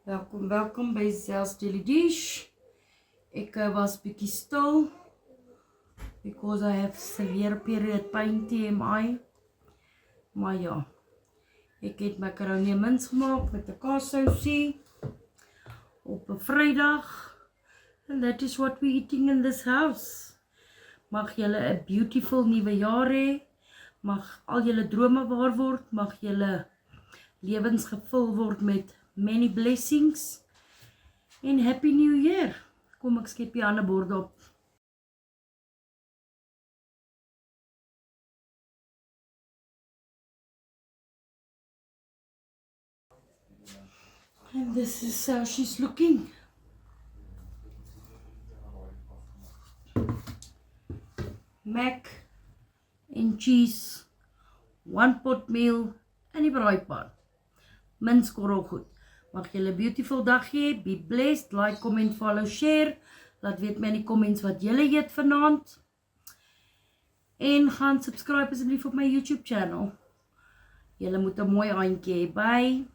Welkom by Zel's Daily Dish. Ek was bietjie stil because I have severe period pain, TMI. Maar ja, ek het macaroni en mince gemaak met 'n kaassousie op 'n Vrydag. And that is what we eating in this house. Mag julle 'n beautiful nuwe jaar hê. Mag al julle drome waar word. Mag julle lewens gevul word met many blessings. En Happy New Year. Kom ek skep die ander bord op. And this is how she's looking. Mac and cheese, 1 pot meal en die braaipan. Mince korrelgoed. Mag julle 'n beautiful dag hê. Be blessed. Like, comment, follow, share. Laat weet my in die comments wat julle eet vanaand. En gaan subscribe asseblief op my YouTube channel. Julle moet 'n mooi aandjie hê. Bye.